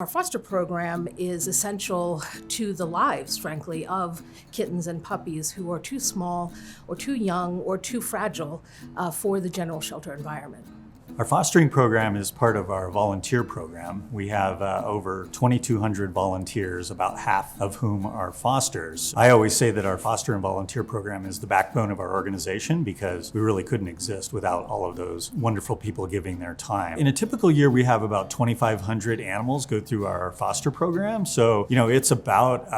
Our foster program is essential to the lives, frankly, of kittens and puppies who are too small or too young or too fragile for the general shelter environment. Our fostering program is part of our volunteer program. We have over 2,200 volunteers, about half of whom are fosters. I always say that our foster and volunteer program is the backbone of our organization because we really couldn't exist without all of those wonderful people giving their time. In a typical year, we have about 2,500 animals go through our foster program. So, it's about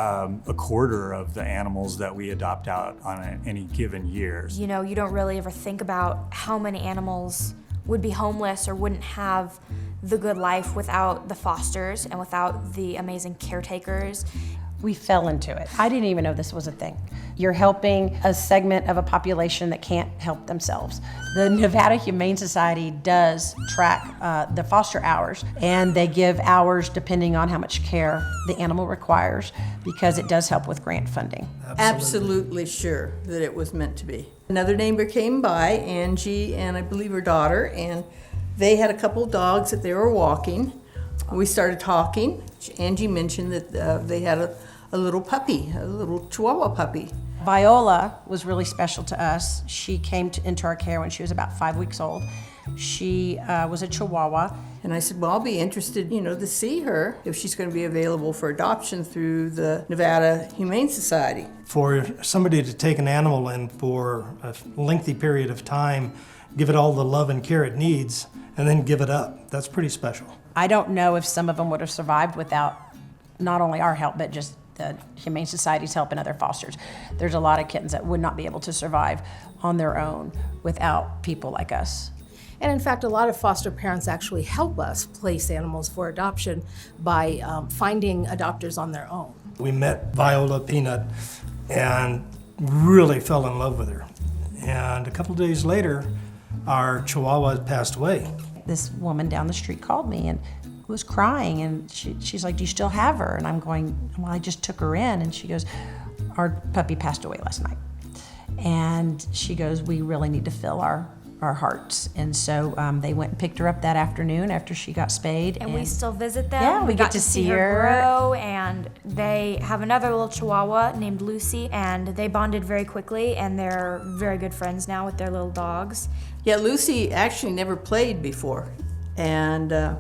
a quarter of the animals that we adopt out on any given year. You don't really ever think about how many animals would be homeless or wouldn't have the good life without the fosters and without the amazing caretakers. We fell into it. I didn't even know this was a thing. You're helping a segment of a population that can't help themselves. The Nevada Humane Society does track the foster hours, and they give hours depending on how much care the animal requires because it does help with grant funding. Absolutely sure that it was meant to be. Another neighbor came by, Angie and I believe her daughter, and they had a couple of dogs that they were walking. We started talking. Angie mentioned that they had a little puppy, a little Chihuahua puppy. Viola was really special to us. She came into our care when she was about 5 weeks old. She was a Chihuahua. And I said, well, I'll be interested, to see her if she's going to be available for adoption through the Nevada Humane Society. For somebody to take an animal in for a lengthy period of time, give it all the love and care it needs, and then give it up, that's pretty special. I don't know if some of them would have survived without not only our help, but just the Humane Society's help and other fosters. There's a lot of kittens that would not be able to survive on their own without people like us. And in fact, a lot of foster parents actually help us place animals for adoption by finding adopters on their own. We met Viola Peanut and really fell in love with her. And a couple days later, our Chihuahua passed away. This woman down the street called me and was crying, and she's like, do you still have her? And I'm going, well, I just took her in. And she goes, our puppy passed away last night. And she goes, we really need to fill our hearts. And so they went and picked her up that afternoon after she got spayed. And we still visit them. Yeah, we got get to see her grow, and they have another little Chihuahua named Lucy, and they bonded very quickly, and they're very good friends now with their little dogs. Yeah, Lucy actually never played before, and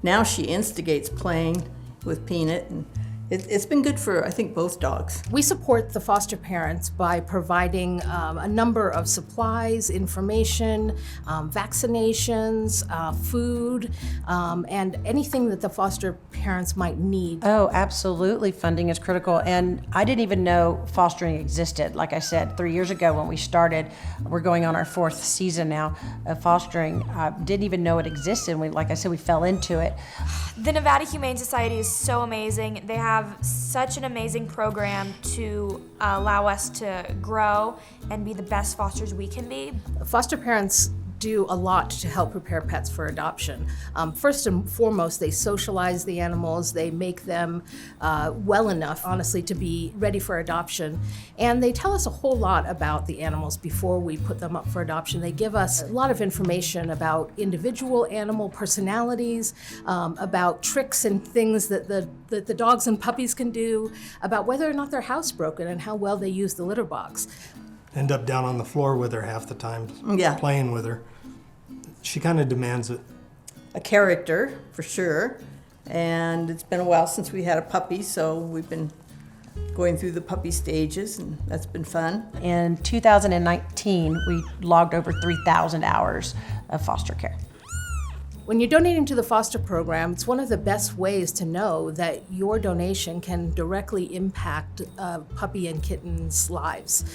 now she instigates playing with Peanut, and it's been good for, I think, both dogs. We support the foster parents by providing a number of supplies, information, vaccinations, food, and anything that the foster parents might need. Oh, absolutely. Funding is critical. And I didn't even know fostering existed. Like I said, 3 years ago when we started, we're going on our 4th season now of fostering. Didn't even know it existed. Like I said, we fell into it. The Nevada Humane Society is so amazing. They have such an amazing program to allow us to grow and be the best fosters we can be. Foster parents do a lot to help prepare pets for adoption. First and foremost, they socialize the animals, they make them well enough, honestly, to be ready for adoption. And they tell us a whole lot about the animals before we put them up for adoption. They give us a lot of information about individual animal personalities, about tricks and things that the dogs and puppies can do, about whether or not they're housebroken and how well they use the litter box. End up down on the floor with her half the time, playing with her. She kind of demands it. A character, for sure, and it's been a while since we had a puppy, so we've been going through the puppy stages, and that's been fun. In 2019, we logged over 3,000 hours of foster care. When you're donating to the foster program, it's one of the best ways to know that your donation can directly impact puppy and kittens' lives.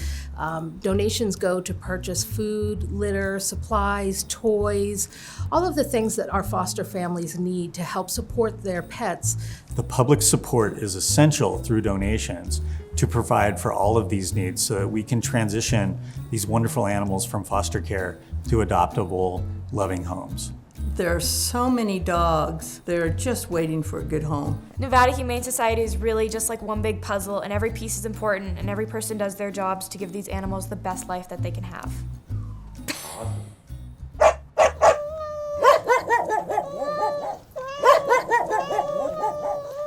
Donations go to purchase food, litter, supplies, toys, all of the things that our foster families need to help support their pets. The public support is essential through donations to provide for all of these needs so that we can transition these wonderful animals from foster care to adoptable, loving homes. There are so many dogs. They're just waiting for a good home. Nevada Humane Society is really just like one big puzzle, and every piece is important, and every person does their jobs to give these animals the best life that they can have.